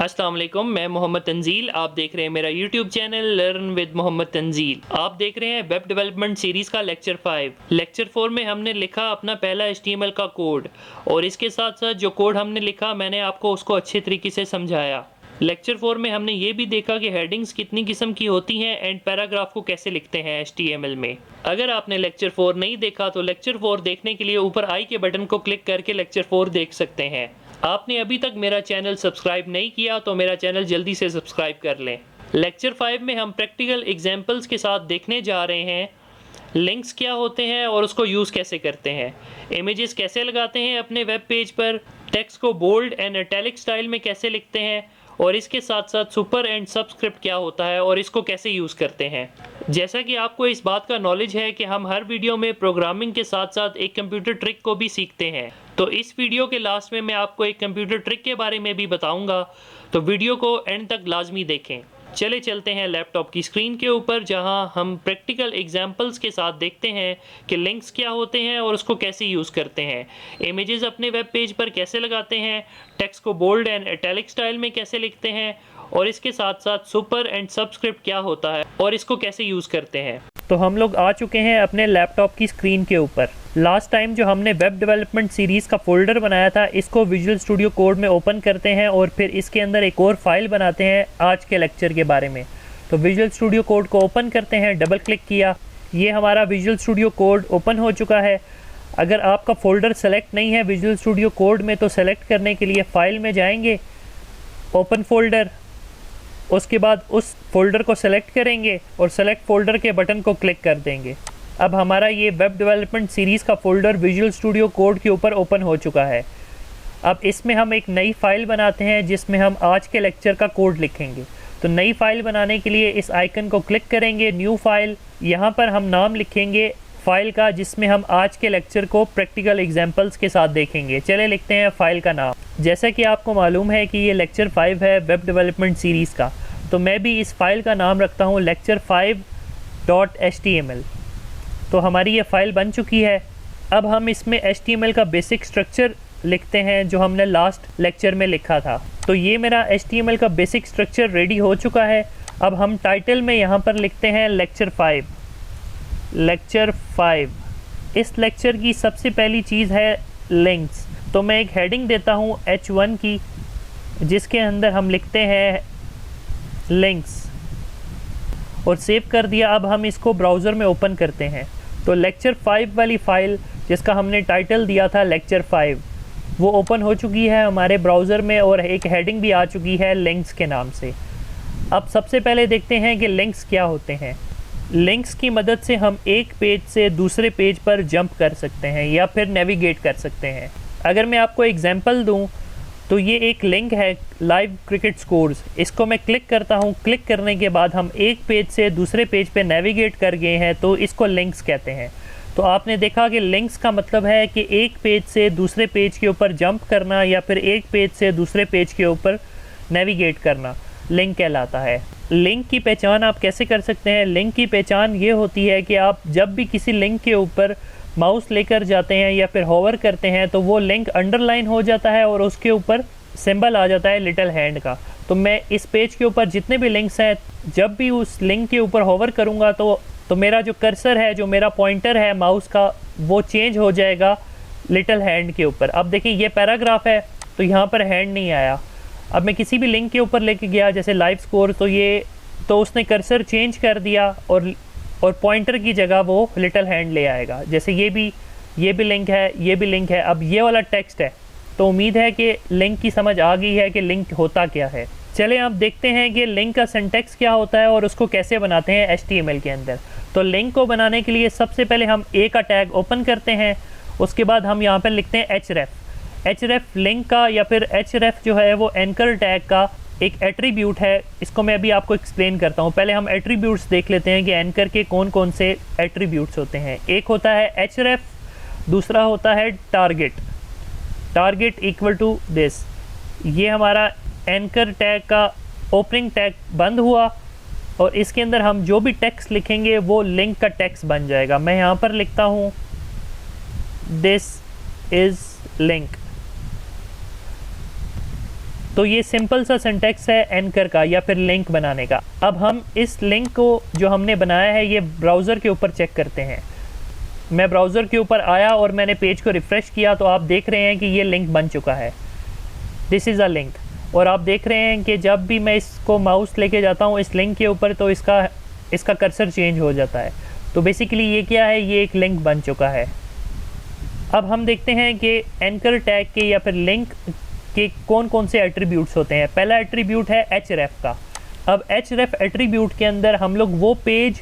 अस्सलाम वालेकुम, मैं मोहम्मद तंजील। आप देख रहे हैं मेरा YouTube channel learn with Mohammad Tanzeel. आप देख रहे हैं वेब डेवलपमेंट सीरीज़ का लेक्चर 5। लेक्चर 4 में हमने लिखा अपना पहला HTML का कोड, और इसके साथ साथ जो कोड हमने लिखा मैंने आपको उसको अच्छे तरीके से समझाया। लेक्चर 4 में हमने ये भी देखा कि हेडिंग्स कितनी किस्म की होती हैं एंड पैराग्राफ को कैसे लिखते हैं HTML में। अगर आपने लेक्चर 4 नहीं देखा तो लेक्चर 4 देखने के लिए ऊपर आई के बटन को क्लिक करके लेक्चर 4 देख सकते हैं। आपने अभी तक मेरा चैनल सब्सक्राइब नहीं किया तो मेरा चैनल जल्दी से सब्सक्राइब कर लें। लेक्चर 5 में हम प्रैक्टिकल एग्जांपल्स के साथ देखने जा रहे हैं लिंक्स क्या होते हैं और उसको यूज़ कैसे करते हैं, इमेजेस कैसे लगाते हैं अपने वेब पेज पर, टेक्स्ट को बोल्ड एंड इटैलिक स्टाइल में कैसे लिखते हैं, और इसके साथ साथ सुपर एंड सबस्क्रिप्ट क्या होता है और इसको कैसे यूज़ करते हैं। जैसा कि आपको इस बात का नॉलेज है कि हम हर वीडियो में प्रोग्रामिंग के साथ साथ एक कंप्यूटर ट्रिक को भी सीखते हैं, तो इस वीडियो के लास्ट में मैं आपको एक कंप्यूटर ट्रिक के बारे में भी बताऊंगा, तो वीडियो को एंड तक लाजमी देखें। चले चलते हैं लैपटॉप की स्क्रीन के ऊपर, जहां हम प्रैक्टिकल एग्जांपल्स के साथ देखते हैं कि लिंक्स क्या होते हैं और उसको कैसे यूज़ करते हैं, इमेजेस अपने वेब पेज पर कैसे लगाते हैं, टेक्स्ट को बोल्ड एंड इटैलिक स्टाइल में कैसे लिखते हैं, और इसके साथ साथ सुपर एंड सबस्क्रिप्ट क्या होता है और इसको कैसे यूज़ करते हैं। तो हम लोग आ चुके हैं अपने लैपटॉप की स्क्रीन के ऊपर। लास्ट टाइम जो हमने वेब डेवलपमेंट सीरीज़ का फोल्डर बनाया था, इसको विजुअल स्टूडियो कोड में ओपन करते हैं और फिर इसके अंदर एक और फाइल बनाते हैं आज के लेक्चर के बारे में। तो विजुअल स्टूडियो कोड को ओपन करते हैं, डबल क्लिक किया, ये हमारा विजुअल स्टूडियो कोड ओपन हो चुका है। अगर आपका फ़ोल्डर सेलेक्ट नहीं है विजुअल स्टूडियो कोड में तो सेलेक्ट करने के लिए फ़ाइल में जाएंगे, ओपन फोल्डर, उसके बाद उस फोल्डर को सेलेक्ट करेंगे और सेलेक्ट फोल्डर के बटन को क्लिक कर देंगे। अब हमारा ये वेब डेवलपमेंट सीरीज़ का फोल्डर विजुअल स्टूडियो कोड के ऊपर ओपन हो चुका है। अब इसमें हम एक नई फ़ाइल बनाते हैं जिसमें हम आज के लेक्चर का कोड लिखेंगे। तो नई फ़ाइल बनाने के लिए इस आइकन को क्लिक करेंगे, न्यू फाइल, यहाँ पर हम नाम लिखेंगे फ़ाइल का जिसमें हम आज के लेक्चर को प्रैक्टिकल एग्जांपल्स के साथ देखेंगे। चले लिखते हैं फ़ाइल का नाम। जैसा कि आपको मालूम है कि ये लेक्चर 5 है वेब डेवलपमेंट सीरीज़ का, तो मैं भी इस फ़ाइल का नाम रखता हूँ lecture5.html। तो हमारी ये फ़ाइल बन चुकी है। अब हम इसमें HTML का बेसिक स्ट्रक्चर लिखते हैं जो हमने लास्ट लेक्चर में लिखा था। तो ये मेरा HTML का बेसिक स्ट्रक्चर रेडी हो चुका है। अब हम टाइटल में यहाँ पर लिखते हैं लेक्चर 5। इस लेक्चर की सबसे पहली चीज़ है लिंक्स। तो मैं एक हेडिंग देता हूँ H1 की, जिसके अंदर हम लिखते हैं लिंक्स, और सेव कर दिया। अब हम इसको ब्राउज़र में ओपन करते हैं। तो लेक्चर 5 वाली फ़ाइल जिसका हमने टाइटल दिया था लेक्चर 5, वो ओपन हो चुकी है हमारे ब्राउज़र में और एक हेडिंग भी आ चुकी है लिंक्स के नाम से। अब सबसे पहले देखते हैं कि लिंक्स क्या होते हैं। लिंक्स की मदद से हम एक पेज से दूसरे पेज पर जंप कर सकते हैं या फिर नेविगेट कर सकते हैं। अगर मैं आपको एग्जांपल दूं तो ये एक लिंक है लाइव क्रिकेट स्कोर्स, इसको मैं क्लिक करता हूँ। क्लिक करने के बाद हम एक पेज से दूसरे पेज पे नेविगेट कर गए हैं, तो इसको लिंक्स कहते हैं। तो आपने देखा कि लिंक्स का मतलब है कि एक पेज से दूसरे पेज के ऊपर जंप करना या फिर एक पेज से दूसरे पेज के ऊपर नेविगेट करना लिंक कहलाता है। लिंक की पहचान आप कैसे कर सकते हैं? लिंक की पहचान ये होती है कि आप जब भी किसी लिंक के ऊपर माउस लेकर जाते हैं या फिर होवर करते हैं तो वो लिंक अंडरलाइन हो जाता है और उसके ऊपर सिंबल आ जाता है लिटिल हैंड का। तो मैं इस पेज के ऊपर जितने भी लिंक्स हैं, जब भी उस लिंक के ऊपर होवर करूँगा तो मेरा जो कर्सर है, जो मेरा पॉइंटर है माउस का, वो चेंज हो जाएगा लिटिल हैंड के ऊपर। अब देखिए ये पैराग्राफ है तो यहाँ पर हैंड नहीं आया। अब मैं किसी भी लिंक के ऊपर लेके गया जैसे लाइव स्कोर, तो उसने कर्सर चेंज कर दिया और पॉइंटर की जगह वो लिटिल हैंड ले आएगा। जैसे ये भी लिंक है, ये भी लिंक है। अब ये वाला टेक्स्ट है, तो उम्मीद है कि लिंक की समझ आ गई है कि लिंक होता क्या है। चलें अब देखते हैं कि लिंक का सिंटैक्स क्या होता है और उसको कैसे बनाते हैं HTML के अंदर। तो लिंक को बनाने के लिए सबसे पहले हम A का टैग ओपन करते हैं, उसके बाद हम यहाँ पर लिखते हैं href लिंक का, या फिर href जो है वो एंकर टैग का एक एट्रीब्यूट है। इसको मैं अभी आपको एक्सप्लेन करता हूँ। पहले हम एट्रीब्यूट्स देख लेते हैं कि एंकर के कौन कौन से एट्रीब्यूट्स होते हैं। एक होता है href, दूसरा होता है टारगेट इक्वल टू दिस। ये हमारा एंकर टैग का ओपनिंग टैग बंद हुआ और इसके अंदर हम जो भी टेक्स्ट लिखेंगे वो लिंक का टेक्स्ट बन जाएगा। मैं यहाँ पर लिखता हूँ दिस इज़ लिंक। तो ये सिंपल सा सिंटैक्स है एंकर का या फिर लिंक बनाने का। अब हम इस लिंक को जो हमने बनाया है ये ब्राउज़र के ऊपर चेक करते हैं। मैं ब्राउज़र के ऊपर आया और मैंने पेज को रिफ़्रेश किया तो आप देख रहे हैं कि ये लिंक बन चुका है, दिस इज़ अ लिंक। और आप देख रहे हैं कि जब भी मैं इसको माउस लेके जाता हूँ इस लिंक के ऊपर तो इसका कर्सर चेंज हो जाता है। तो बेसिकली ये क्या है, ये एक लिंक बन चुका है। अब हम देखते हैं कि एंकर टैग के या फिर लिंक के कौन कौन से एट्रीब्यूट्स होते हैं। पहला एट्रीब्यूट है href का। अब href एट्रीब्यूट के अंदर हम लोग वो पेज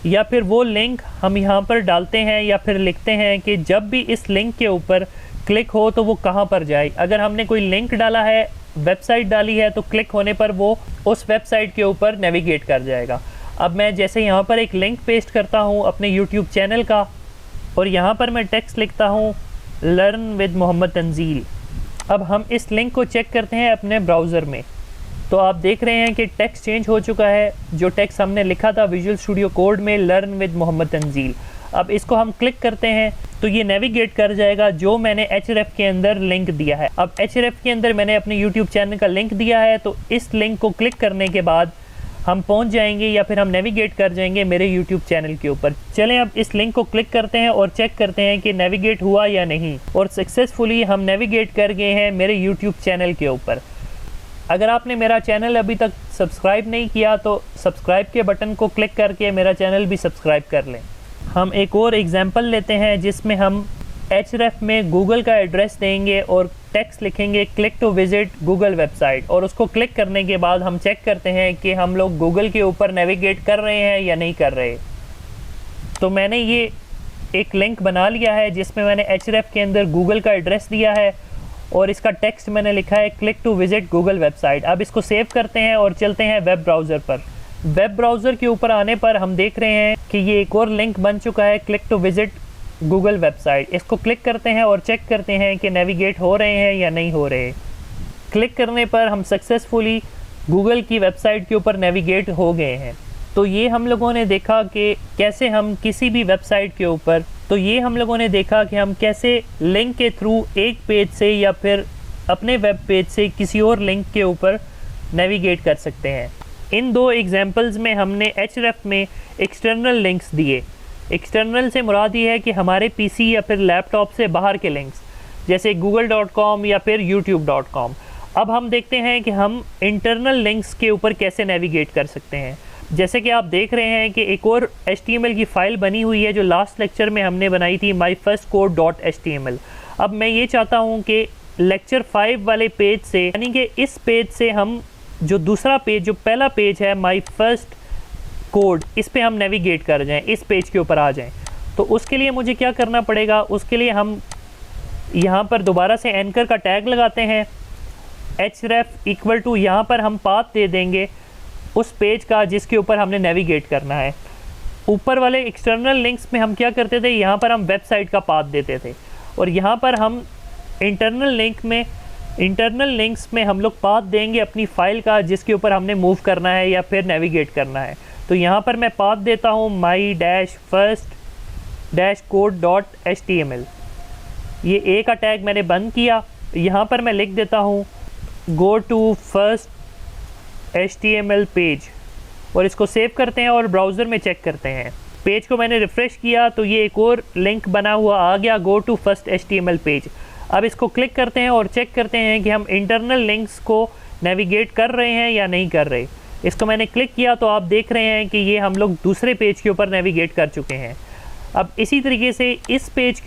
या फिर वो लिंक हम यहाँ पर डालते हैं या फिर लिखते हैं कि जब भी इस लिंक के ऊपर क्लिक हो तो वो कहाँ पर जाए। अगर हमने कोई लिंक डाला है, वेबसाइट डाली है, तो क्लिक होने पर वो उस वेबसाइट के ऊपर नेविगेट कर जाएगा। अब मैं जैसे यहाँ पर एक लिंक पेस्ट करता हूँ अपने यूट्यूब चैनल का और यहाँ पर मैं टेक्स्ट लिखता हूँ लर्न विद मोहम्मद तंजील। अब हम इस लिंक को चेक करते हैं अपने ब्राउज़र में तो आप देख रहे हैं कि टेक्स्ट चेंज हो चुका है। जो टेक्स्ट हमने लिखा था विजुअल स्टूडियो कोड में लर्न विद मोहम्मद तंजील, अब इसको हम क्लिक करते हैं तो ये नेविगेट कर जाएगा जो मैंने href के अंदर लिंक दिया है। अब href के अंदर मैंने अपने यूट्यूब चैनल का लिंक दिया है तो इस लिंक को क्लिक करने के बाद हम पहुंच जाएंगे या फिर हम नेविगेट कर जाएंगे मेरे यूट्यूब चैनल के ऊपर। चलें अब इस लिंक को क्लिक करते हैं और चेक करते हैं कि नेविगेट हुआ या नहीं, और सक्सेसफुली हम नेविगेट कर गए हैं मेरे यूट्यूब चैनल के ऊपर। अगर आपने मेरा चैनल अभी तक सब्सक्राइब नहीं किया तो सब्सक्राइब के बटन को क्लिक करके मेरा चैनल भी सब्सक्राइब कर लें। हम एक और एग्जांपल लेते हैं जिसमें हम href में गूगल का एड्रेस देंगे और टेक्स्ट लिखेंगे click to visit Google website, और उसको क्लिक करने के बाद हम चेक करते हैं कि हम लोग गूगल के ऊपर नेविगेट कर रहे हैं या नहीं कर रहे। तो मैंने ये एक लिंक बना लिया है जिसमें मैंने href के अंदर गूगल का एड्रेस दिया है और इसका टेक्स्ट मैंने लिखा है click to visit Google website. अब इसको सेव करते हैं और चलते हैं वेब ब्राउज़र पर। वेब ब्राउज़र के ऊपर आने पर हम देख रहे हैं कि ये एक और लिंक बन चुका है click to visit Google website. इसको क्लिक करते हैं और चेक करते हैं कि नेविगेट हो रहे हैं या नहीं हो रहे। क्लिक करने पर हम सक्सेसफुली गूगल की वेबसाइट के ऊपर नेविगेट हो गए हैं। तो ये हम लोगों ने देखा कि कैसे हम किसी भी वेबसाइट के ऊपर कैसे लिंक के थ्रू एक पेज से या फिर अपने वेब पेज से किसी और लिंक के ऊपर नेविगेट कर सकते हैं। इन दो एग्जांपल्स में हमने href में एक्सटर्नल लिंक्स दिए। एक्सटर्नल से मुराद ये है कि हमारे पीसी या फिर लैपटॉप से बाहर के लिंक्स जैसे google.com या फिर youtube.com। अब हम देखते हैं कि हम इंटरनल लिंक्स के ऊपर कैसे नेविगेट कर सकते हैं। जैसे कि आप देख रहे हैं कि एक और HTML की फ़ाइल बनी हुई है जो लास्ट लेक्चर में हमने बनाई थी myfirstcode.html। अब मैं ये चाहता हूँ कि लेक्चर 5 वाले पेज से, यानी कि इस पेज से हम जो दूसरा पेज, जो पहला पेज है माई फर्स्ट कोड, इस पे हम नेविगेट कर जाएं, इस पेज के ऊपर आ जाएं। तो उसके लिए मुझे क्या करना पड़ेगा, उसके लिए हम यहाँ पर दोबारा से एंकर का टैग लगाते हैं href इक्वल टू, यहाँ पर हम पाथ दे देंगे उस पेज का जिसके ऊपर हमने नेविगेट करना है। ऊपर वाले एक्सटर्नल लिंक्स में हम क्या करते थे, यहाँ पर हम वेबसाइट का पाथ देते थे, और यहाँ पर हम इंटरनल लिंक्स में हम लोग पाथ देंगे अपनी फ़ाइल का जिसके ऊपर हमने मूव करना है या फिर नेविगेट करना है। तो यहाँ पर मैं पाथ देता हूँ my-first-code.html। ये ए का टैग मैंने बंद किया। यहाँ पर मैं लिख देता हूँ go to first HTML page, और इसको सेव करते हैं और ब्राउज़र में चेक करते हैं। पेज को मैंने रिफ़्रेश किया तो ये एक और लिंक बना हुआ आ गया go to first HTML page. अब इसको क्लिक करते हैं और चेक करते हैं कि हम इंटरनल लिंक्स को नेविगेट कर रहे हैं या नहीं कर रहे। इसको मैंने क्लिक किया तो आप देख रहे हैं कि ये हम लोग दूसरे पेज के ऊपर नेविगेट कर चुके हैं। अब इसी तरीके से इस पेज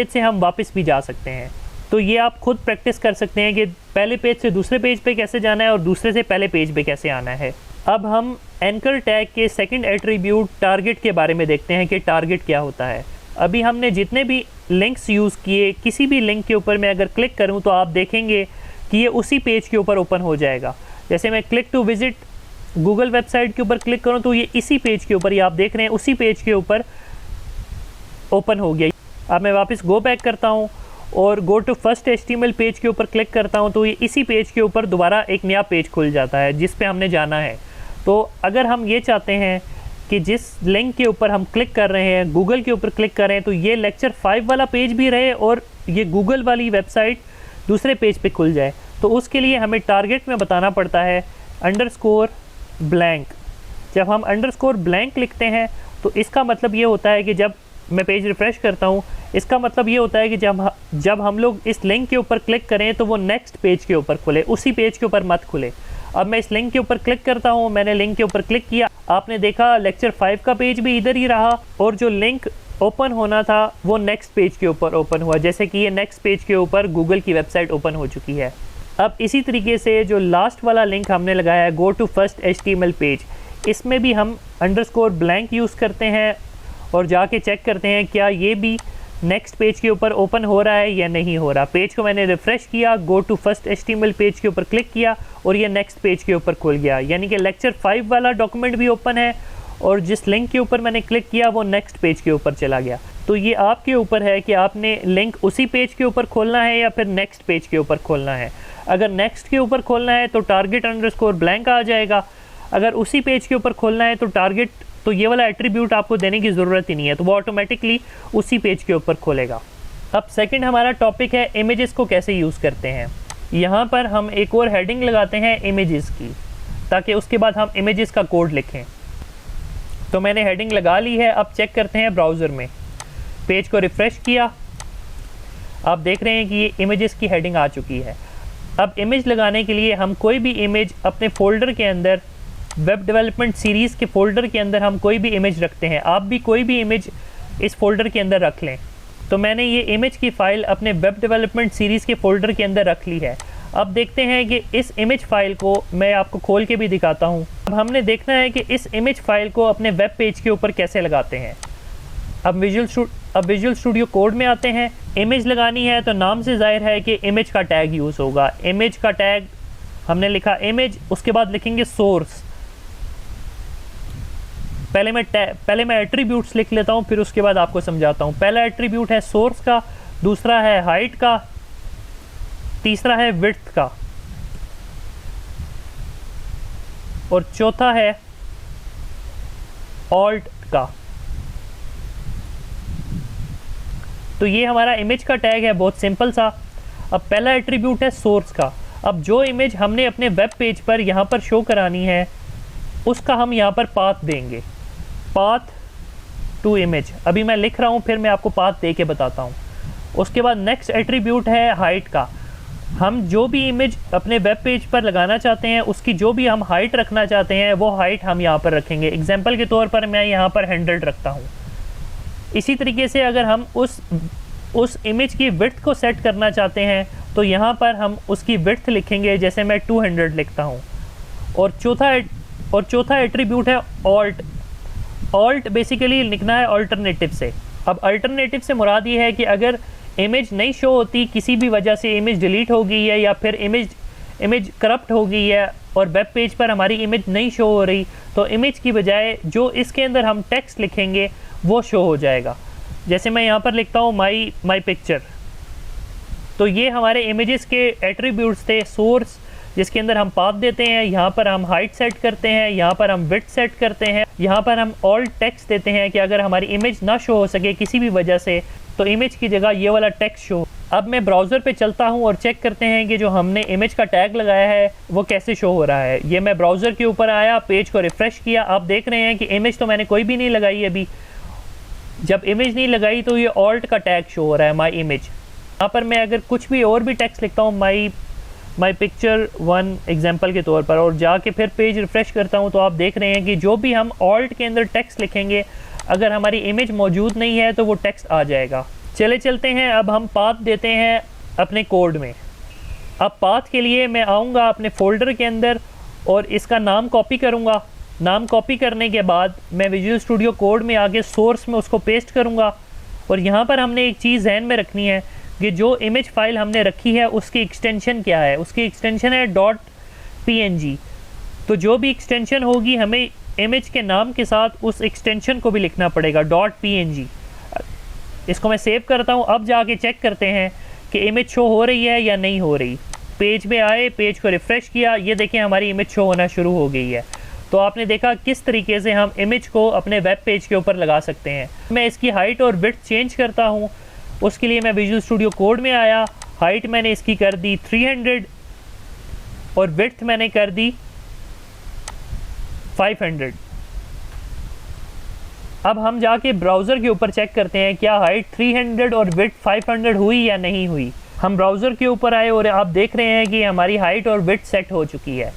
से हम वापस भी जा सकते हैं। तो ये आप खुद प्रैक्टिस कर सकते हैं कि पहले पेज से दूसरे पेज पे कैसे जाना है और दूसरे से पहले पेज पे कैसे आना है। अब हम एंकर टैग के सेकंड एट्रीब्यूट टारगेट के बारे में देखते हैं कि टारगेट क्या होता है। अभी हमने जितने भी लिंक्स यूज़ किए, किसी भी लिंक के ऊपर मैं अगर क्लिक करूं तो आप देखेंगे कि ये उसी पेज के ऊपर ओपन हो जाएगा। जैसे मैं click to visit Google website के ऊपर क्लिक करूं तो ये इसी पेज के ऊपर, ये आप देख रहे हैं उसी पेज के ऊपर ओपन हो गया। अब मैं वापस गो बैक करता हूं और go to first HTML page के ऊपर क्लिक करता हूं तो ये इसी पेज के ऊपर दोबारा एक नया पेज खुल जाता है जिस पे हमने जाना है। तो अगर हम ये चाहते हैं कि जिस लिंक के ऊपर हम क्लिक कर रहे हैं, गूगल के ऊपर क्लिक कर रहे हैं, तो ये लेक्चर 5 वाला पेज भी रहे और ये गूगल वाली वेबसाइट दूसरे पेज पे खुल जाए, तो उसके लिए हमें टारगेट में बताना पड़ता है अंडरस्कोर ब्लैंक। जब हम अंडरस्कोर ब्लैंक लिखते हैं तो इसका मतलब ये होता है कि जब मैं पेज रिफ़्रेश करता हूँ, इसका मतलब ये होता है कि जब हम लोग इस लिंक के ऊपर क्लिक करें तो वो नेक्स्ट पेज के ऊपर खुले, उसी पेज के ऊपर मत खुले। अब मैं इस लिंक के ऊपर क्लिक करता हूँ, मैंने लिंक के ऊपर क्लिक किया, आपने देखा लेक्चर 5 का पेज भी इधर ही रहा और जो लिंक ओपन होना था वो नेक्स्ट पेज के ऊपर ओपन हुआ, जैसे कि ये नेक्स्ट पेज के ऊपर गूगल की वेबसाइट ओपन हो चुकी है। अब इसी तरीके से जो लास्ट वाला लिंक हमने लगाया है go to first HTML page, इसमें भी हम अंडरस्कोर ब्लैंक यूज़ करते हैं और जाके चेक करते हैं क्या ये भी नेक्स्ट पेज के ऊपर ओपन हो रहा है या नहीं हो रहा। पेज को मैंने रिफ़्रेश किया, go to first HTML page के ऊपर क्लिक किया और ये नेक्स्ट पेज के ऊपर खुल गया, यानी कि लेक्चर 5 वाला डॉक्यूमेंट भी ओपन है और जिस लिंक के ऊपर मैंने क्लिक किया वो नेक्स्ट पेज के ऊपर चला गया। तो ये आपके ऊपर है कि आपने लिंक उसी पेज के ऊपर खोलना है या फिर नेक्स्ट पेज के ऊपर खोलना है। अगर नेक्स्ट के ऊपर खोलना है तो टारगेट अंडरस्कोर ब्लैंक आ जाएगा, अगर उसी पेज के ऊपर खोलना है तो टारगेट, तो ये वाला एट्रीब्यूट आपको देने की ज़रूरत ही नहीं है, तो वो ऑटोमेटिकली उसी पेज के ऊपर खोलेगा। अब सेकंड हमारा टॉपिक है इमेजेस को कैसे यूज़ करते हैं। यहाँ पर हम एक और हेडिंग लगाते हैं इमेजेस की, ताकि उसके बाद हम इमेजेस का कोड लिखें। तो मैंने हेडिंग लगा ली है, अब चेक करते हैं ब्राउज़र में। पेज को रिफ़्रेश किया, आप देख रहे हैं कि ये इमेजेस की हेडिंग आ चुकी है। अब इमेज लगाने के लिए हम कोई भी इमेज अपने फ़ोल्डर के अंदर, वेब डेवलपमेंट सीरीज़ के फ़ोल्डर के अंदर हम कोई भी इमेज रखते हैं, आप भी कोई भी इमेज इस फ़ोल्डर के अंदर रख लें। तो मैंने ये इमेज की फ़ाइल अपने वेब डेवलपमेंट सीरीज़ के फ़ोल्डर के अंदर रख ली है। अब देखते हैं कि इस इमेज फ़ाइल को मैं आपको खोल के भी दिखाता हूँ। अब हमने देखना है कि इस इमेज फ़ाइल को अपने वेब पेज के ऊपर कैसे लगाते हैं। अब विजुअल स्टूडियो कोड में आते हैं। इमेज लगानी है तो नाम से ज़ाहिर है कि इमेज का टैग यूज़ होगा। इमेज का टैग हमने लिखा इमेज, उसके बाद लिखेंगे सोर्स। पहले मैं एट्रीब्यूट्स लिख लेता हूँ, फिर उसके बाद आपको समझाता हूँ। पहला एट्रीब्यूट है सोर्स का, दूसरा है हाइट का, तीसरा है विड्थ का और चौथा है ऑल्ट का। तो ये हमारा इमेज का टैग है, बहुत सिंपल सा। अब पहला एट्रीब्यूट है सोर्स का। अब जो इमेज हमने अपने वेब पेज पर यहाँ पर शो करानी है उसका हम यहाँ पर पाथ देंगे, पाथ टू इमेज। अभी मैं लिख रहा हूँ, फिर मैं आपको पाथ दे के बताता हूँ। उसके बाद नेक्स्ट एट्रीब्यूट है हाइट का। हम जो भी इमेज अपने वेब पेज पर लगाना चाहते हैं उसकी जो भी हम हाइट रखना चाहते हैं वो हाइट हम यहाँ पर रखेंगे। एग्जाम्पल के तौर पर मैं यहाँ पर 100 रखता हूँ। इसी तरीके से अगर हम उस इमेज की विड्थ को सेट करना चाहते हैं तो यहाँ पर हम उसकी विड्थ लिखेंगे, जैसे मैं 200 लिखता हूँ। और चौथा एट्रीब्यूट है ऑल्ट। ऑल्ट बेसिकली लिखना है अल्टरनेटिव से। अब अल्टरनेटिव से मुराद ये है कि अगर इमेज नहीं शो होती, किसी भी वजह से इमेज डिलीट हो गई है या फिर इमेज करप्ट हो गई है और वेब पेज पर हमारी इमेज नहीं शो हो रही, तो इमेज की बजाय जो इसके अंदर हम टेक्स्ट लिखेंगे वो शो हो जाएगा। जैसे मैं यहाँ पर लिखता हूँ माई पिक्चर। तो ये हमारे इमेजेस के एट्रीब्यूट्स थे। सोर्स जिसके अंदर हम पाथ देते हैं, यहाँ पर हम हाइट सेट करते हैं, यहाँ पर हम विड्थ सेट करते हैं, यहाँ पर हम ऑल टेक्स्ट देते हैं कि अगर हमारी इमेज ना शो हो सके किसी भी वजह से तो इमेज की जगह ये वाला टेक्स्ट शो। अब मैं ब्राउज़र पे चलता हूँ और चेक करते हैं कि जो हमने इमेज का टैग लगाया है वो कैसे शो हो रहा है। ये मैं ब्राउज़र के ऊपर आया, पेज को रिफ़्रेश किया, आप देख रहे हैं कि इमेज तो मैंने कोई भी नहीं लगाई अभी। जब इमेज नहीं लगाई तो ये ऑल्ट का टैग शो हो रहा है, माई इमेज। यहाँ पर मैं अगर कुछ भी और भी टेक्स्ट लिखता हूँ, माई पिक्चर 1 एग्जाम्पल के तौर पर, और जाके फिर पेज रिफ़्रेश करता हूँ, तो आप देख रहे हैं कि जो भी हम ऑल्ट के अंदर टेक्स्ट लिखेंगे अगर हमारी इमेज मौजूद नहीं है तो वो टेक्स्ट आ जाएगा। चलते हैं। अब हम पाथ देते हैं अपने कोड में। अब पाथ के लिए मैं आऊँगा अपने फ़ोल्डर के अंदर और इसका नाम कॉपी करूँगा। नाम कॉपी करने के बाद मैं विजुअल स्टूडियो कोड में आगे सोर्स में उसको पेस्ट करूँगा। और यहाँ पर हमने एक चीज़ ध्यान में रखनी है कि जो इमेज फ़ाइल हमने रखी है उसकी एक्सटेंशन क्या है। उसकी एक्सटेंशन है .png। तो जो भी एक्सटेंशन होगी हमें इमेज के नाम के साथ उस एक्सटेंशन को भी लिखना पड़ेगा, .png। इसको मैं सेव करता हूँ। अब जाके चेक करते हैं कि इमेज शो हो रही है या नहीं हो रही। पेज में आए, पेज को रिफ़्रेश किया, ये देखें हमारी इमेज शो होना शुरू हो गई है। तो आपने देखा किस तरीके से हम इमेज को अपने वेब पेज के ऊपर लगा सकते हैं। मैं इसकी हाइट और विड्थ चेंज करता हूँ। उसके लिए मैं विजुअल स्टूडियो कोड में आया, हाइट मैंने इसकी कर दी 300, और विड्थ मैंने कर दी 500। अब हम जाके ब्राउज़र के ऊपर चेक करते हैं क्या हाइट 300 और विड्थ 500 हुई या नहीं हुई। हम ब्राउज़र के ऊपर आए और आप देख रहे हैं कि हमारी हाइट और विड्थ सेट हो चुकी है।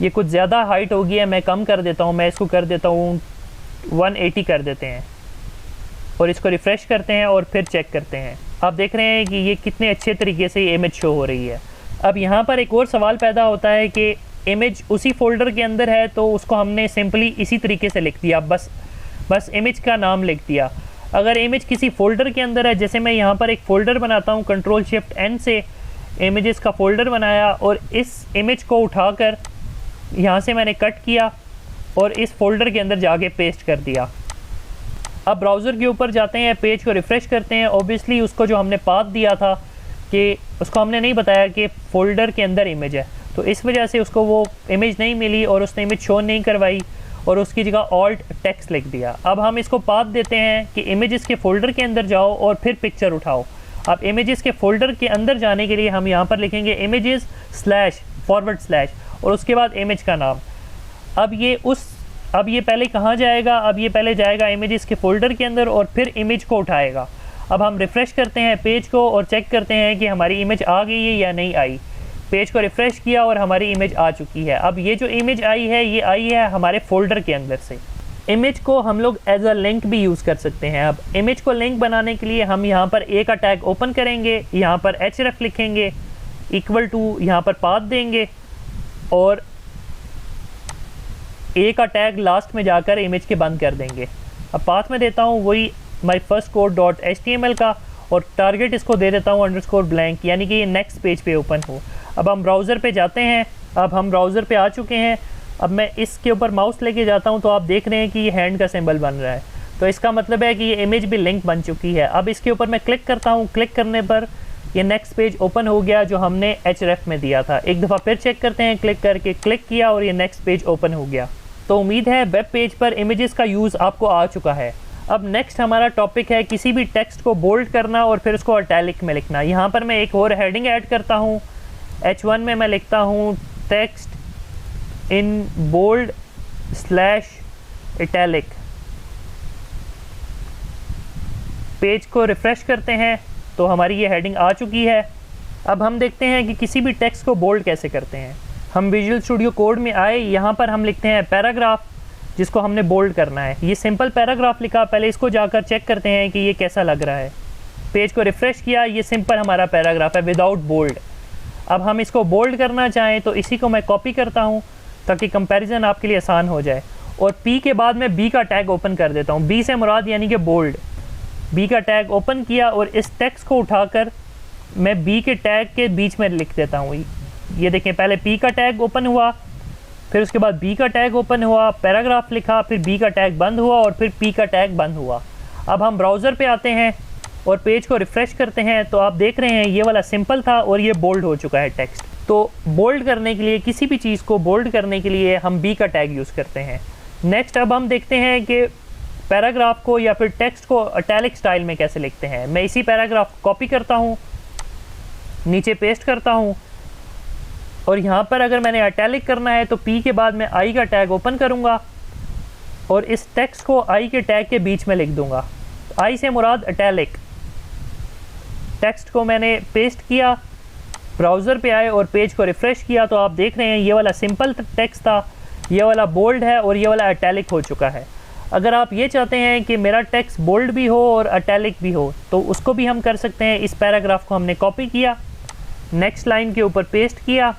ये कुछ ज़्यादा हाइट हो गई है, मैं कम कर देता हूँ, मैं इसको कर देता हूँ 180 कर देते हैं और इसको रिफ़्रेश करते हैं और फिर चेक करते हैं। आप देख रहे हैं कि ये कितने अच्छे तरीके से इमेज शो हो रही है। अब यहाँ पर एक और सवाल पैदा होता है कि इमेज उसी फोल्डर के अंदर है तो उसको हमने सिंपली इसी तरीके से लिख दिया, बस इमेज का नाम लिख दिया। अगर इमेज किसी फ़ोल्डर के अंदर है, जैसे मैं यहाँ पर एक फ़ोल्डर बनाता हूँ, Ctrl+Shift+N से इमेजेस का फ़ोल्डर बनाया और इस इमेज को उठाकर यहाँ से मैंने कट किया और इस फोल्डर के अंदर जाके पेस्ट कर दिया। अब ब्राउज़र के ऊपर जाते हैं, पेज को रिफ़्रेश करते हैं। ऑब्वियसली उसको जो हमने पाथ दिया था कि उसको हमने नहीं बताया कि फ़ोल्डर के अंदर इमेज है, तो इस वजह से उसको वो इमेज नहीं मिली और उसने इमेज शो नहीं करवाई और उसकी जगह ऑल्ट टेक्स्ट लिख दिया। अब हम इसको पाथ देते हैं कि इमेजेस के फ़ोल्डर के अंदर जाओ और फिर पिक्चर उठाओ। अब इमेजेस के फ़ोल्डर के अंदर जाने के लिए हम यहाँ पर लिखेंगे images// और उसके बाद इमेज का नाम। अब ये पहले कहाँ जाएगा? अब ये पहले जाएगा इमेजेस के फ़ोल्डर के अंदर और फिर इमेज को उठाएगा। अब हम रिफ़्रेश करते हैं पेज को और चेक करते हैं कि हमारी इमेज आ गई है या नहीं आई। पेज को रिफ़्रेश किया और हमारी इमेज आ चुकी है। अब ये जो इमेज आई है ये आई है हमारे फ़ोल्डर के अंदर से। इमेज को हम लोग एज अ लिंक भी यूज़ कर सकते हैं। अब इमेज को लिंक बनाने के लिए हम यहाँ पर ए का टैग ओपन करेंगे, यहाँ पर href लिखेंगे, इक्वल टू यहाँ पर पाथ देंगे और ए का टैग लास्ट में जाकर इमेज के बंद कर देंगे। अब पाथ में देता हूँ वही माई फर्स्ट कोड .html का और टारगेट इसको दे देता हूँ _blank, यानी कि ये नेक्स्ट पेज पे ओपन हो। अब हम ब्राउज़र पे जाते हैं। अब हम ब्राउज़र पे आ चुके हैं। अब मैं इसके ऊपर माउस लेके जाता हूँ तो आप देख रहे हैं कि ये हैंड का सिंबल बन रहा है, तो इसका मतलब है कि ये इमेज भी लिंक बन चुकी है। अब इसके ऊपर मैं क्लिक करता हूँ, क्लिक करने पर ये नेक्स्ट पेज ओपन हो गया जो हमने href में दिया था। एक दफ़ा फिर चेक करते हैं, क्लिक करके क्लिक किया और ये नेक्स्ट पेज ओपन हो गया। तो उम्मीद है वेब पेज पर इमेजेस का यूज़ आपको आ चुका है। अब नेक्स्ट हमारा टॉपिक है किसी भी टेक्स्ट को बोल्ड करना और फिर उसको इटैलिक में लिखना। यहाँ पर मैं एक और हेडिंग ऐड करता हूँ। H1 में मैं लिखता हूँ text in bold / italic. Page को रिफ़्रेश करते हैं तो हमारी ये हेडिंग आ चुकी है। अब हम देखते हैं कि किसी भी टेक्स्ट को बोल्ड कैसे करते हैं। हम विजुअल स्टूडियो कोड में आए, यहाँ पर हम लिखते हैं पैराग्राफ, जिसको हमने बोल्ड करना है। ये सिंपल पैराग्राफ लिखा, पहले इसको जाकर चेक करते हैं कि ये कैसा लग रहा है। पेज को रिफ़्रेश किया, ये सिंपल हमारा पैराग्राफ है विदाउट बोल्ड। अब हम इसको बोल्ड करना चाहें तो इसी को मैं कॉपी करता हूँ ताकि कंपैरिजन आपके लिए आसान हो जाए और P के बाद मैं B का टैग ओपन कर देता हूँ। B से मुराद यानी कि बोल्ड। B का टैग ओपन किया और इस टेक्स्ट को उठाकर मैं B के टैग के बीच में लिख देता हूँ। ये देखें, पहले P का टैग ओपन हुआ, फिर उसके बाद B का टैग ओपन हुआ, पैराग्राफ लिखा, फिर B का टैग बंद हुआ और फिर P का टैग बंद हुआ। अब हम ब्राउज़र पे आते हैं और पेज को रिफ़्रेश करते हैं तो आप देख रहे हैं ये वाला सिंपल था और ये बोल्ड हो चुका है टेक्स्ट। तो बोल्ड करने के लिए, किसी भी चीज़ को बोल्ड करने के लिए हम B का टैग यूज़ करते हैं। नेक्स्ट अब हम देखते हैं कि पैराग्राफ को या फिर टेक्स्ट को इटैलिक स्टाइल में कैसे लिखते हैं। मैं इसी पैराग्राफ को कॉपी करता हूँ, नीचे पेस्ट करता हूँ और यहाँ पर अगर मैंने इटैलिक करना है तो P के बाद मैं I का टैग ओपन करूँगा और इस टेक्स्ट को I के टैग के बीच में लिख दूँगा। I से मुराद इटैलिक। टेक्स्ट को मैंने पेस्ट किया, ब्राउज़र पे आए और पेज को रिफ़्रेश किया तो आप देख रहे हैं ये वाला सिंपल टेक्स्ट था, ये वाला बोल्ड है और ये वाला इटैलिक हो चुका है। अगर आप ये चाहते हैं कि मेरा टेक्स्ट बोल्ड भी हो और इटैलिक भी हो तो उसको भी हम कर सकते हैं। इस पैराग्राफ को हमने कॉपी किया, नेक्स्ट लाइन के ऊपर पेस्ट किया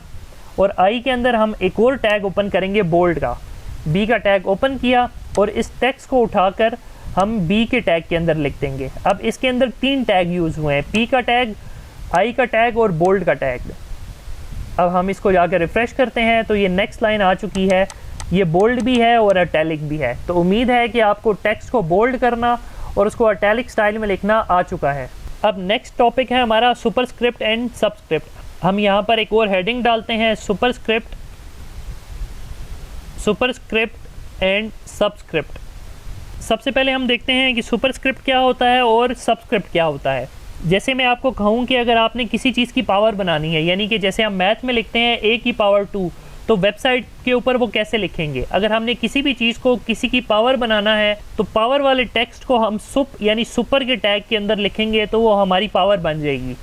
और I के अंदर हम एक और टैग ओपन करेंगे बोल्ड का। B का टैग ओपन किया और इस टेक्स्ट को उठाकर हम B के टैग के अंदर लिख देंगे। अब इसके अंदर 3 टैग यूज़ हुए हैं, P का टैग, I का टैग और बोल्ड का टैग। अब हम इसको जाकर रिफ़्रेश करते हैं तो ये नेक्स्ट लाइन आ चुकी है, ये बोल्ड भी है और इटैलिक भी है। तो उम्मीद है कि आपको टेक्स्ट को बोल्ड करना और उसको इटैलिक स्टाइल में लिखना आ चुका है। अब नेक्स्ट टॉपिक है हमारा सुपरस्क्रिप्ट एंड सबस्क्रिप्ट। हम यहाँ पर एक और हेडिंग डालते हैं सुपरस्क्रिप्ट एंड सबस्क्रिप्ट। सबसे पहले हम देखते हैं कि सुपरस्क्रिप्ट क्या होता है और सबस्क्रिप्ट क्या होता है। जैसे मैं आपको कहूँ कि अगर आपने किसी चीज़ की पावर बनानी है, यानी कि जैसे हम मैथ में लिखते हैं a की पावर 2, तो वेबसाइट के ऊपर वो कैसे लिखेंगे? अगर हमने किसी भी चीज़ को किसी की पावर बनाना है तो पावर वाले टेक्स्ट को हम सुप यानी सुपर के टैग के अंदर लिखेंगे तो वो हमारी पावर बन जाएगी।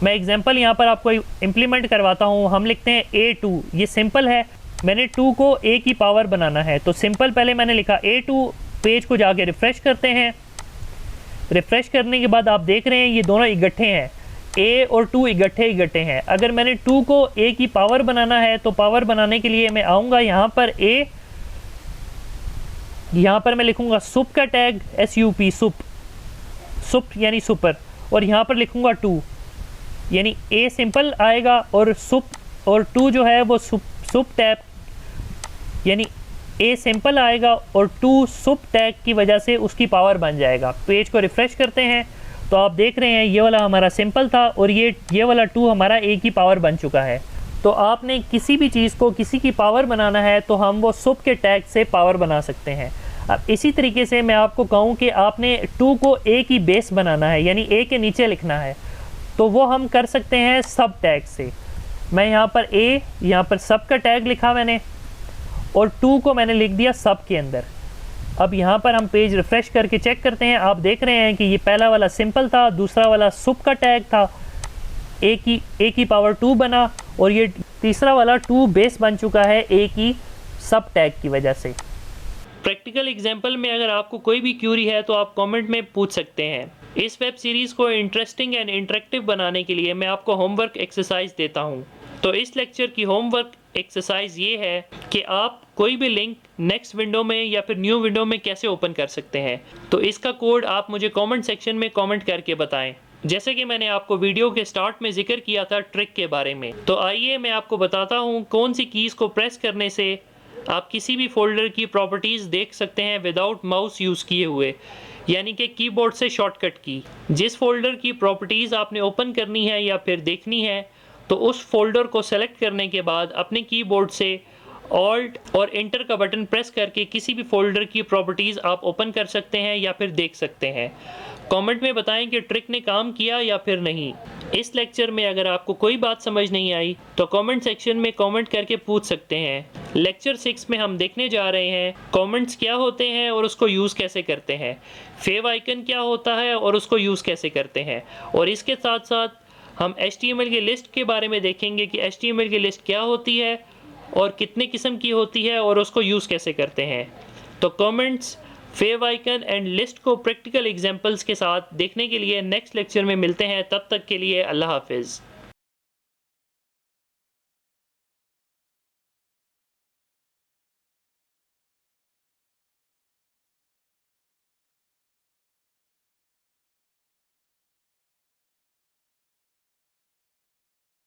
मैं एग्जांपल यहाँ पर आपको इम्प्लीमेंट करवाता हूँ। हम लिखते हैं a2, ये सिंपल है, मैंने 2 को a की पावर बनाना है तो सिंपल पहले मैंने लिखा a2, पेज को जाके रिफ़्रेश करते हैं। रिफ़्रेश करने के बाद आप देख रहे हैं ये दोनों इकट्ठे हैं, a और 2 इकट्ठे हैं। अगर मैंने 2 को a की पावर बनाना है तो पावर बनाने के लिए मैं आऊँगा यहाँ पर a, यहाँ पर मैं लिखूँगा सुप का टैग sup, सुप यानी सुपर, और यहाँ पर लिखूँगा 2 यानी a सिंपल आएगा और सुप और 2 जो है वो सुप टैग यानी a सिंपल आएगा और 2 सुप टैग की वजह से उसकी पावर बन जाएगा। पेज को रिफ़्रेश करते हैं तो आप देख रहे हैं ये वाला हमारा सिंपल था और ये वाला 2 हमारा a की पावर बन चुका है। तो आपने किसी भी चीज़ को किसी की पावर बनाना है तो हम वो सुप के टैग से पावर बना सकते हैं। अब इसी तरीके से मैं आपको कहूँ कि आपने 2 को a की बेस बनाना है यानी a के नीचे लिखना है तो वो हम कर सकते हैं सब टैग से। मैं यहाँ पर यहाँ पर सब का टैग लिखा मैंने और 2 को मैंने लिख दिया सब के अंदर। अब यहाँ पर हम पेज रिफ़्रेश करके चेक करते हैं, आप देख रहे हैं कि ये पहला वाला सिंपल था, दूसरा वाला सुप का टैग था, a की पावर 2 बना और ये तीसरा वाला 2 बेस बन चुका है a की सब टैग की वजह से। प्रैक्टिकल एग्जाम्पल में अगर आपको कोई भी क्यूरी है तो आप कमेंट में पूछ सकते हैं। इस वेब सीरीज़ को इंटरेस्टिंग एंड इंटरेक्टिव बनाने के लिए मैं आपको होमवर्क एक्सरसाइज देता हूँ। तो इस लेक्चर की होमवर्क एक्सरसाइज ये है कि आप कोई भी लिंक नेक्स्ट विंडो में या फिर न्यू विंडो में कैसे ओपन कर सकते हैं। तो इसका कोड आप मुझे कमेंट सेक्शन में कमेंट करके बताएं। जैसे कि मैंने आपको वीडियो के स्टार्ट में जिक्र किया था ट्रिक के बारे में, तो आइए मैं आपको बताता हूँ कौन सी कीज़ को प्रेस करने से आप किसी भी फोल्डर की प्रॉपर्टीज़ देख सकते हैं विदाउट माउस यूज़ किए हुए, यानी कि कीबोर्ड से शॉर्टकट की। जिस फोल्डर की प्रॉपर्टीज़ आपने ओपन करनी है या फिर देखनी है तो उस फोल्डर को सेलेक्ट करने के बाद अपने कीबोर्ड से ऑल्ट और एंटर का बटन प्रेस करके किसी भी फोल्डर की प्रॉपर्टीज़ आप ओपन कर सकते हैं या फिर देख सकते हैं। कमेंट में बताएं कि ट्रिक ने काम किया या फिर नहीं। इस लेक्चर में अगर आपको कोई बात समझ नहीं आई तो कमेंट सेक्शन में कमेंट करके पूछ सकते हैं। लेक्चर 6 में हम देखने जा रहे हैं कमेंट्स क्या होते हैं और उसको यूज़ कैसे करते हैं, फेव आइकन क्या होता है और उसको यूज़ कैसे करते हैं, और इसके साथ साथ हम HTML की लिस्ट के बारे में देखेंगे कि HTML की लिस्ट क्या होती है और कितने किस्म की होती है और उसको यूज़ कैसे करते हैं। तो comments, fav icon and list को प्रैक्टिकल एग्जांपल्स के साथ देखने के लिए नेक्स्ट लेक्चर में मिलते हैं। तब तक के लिए अल्लाह हाफिज़।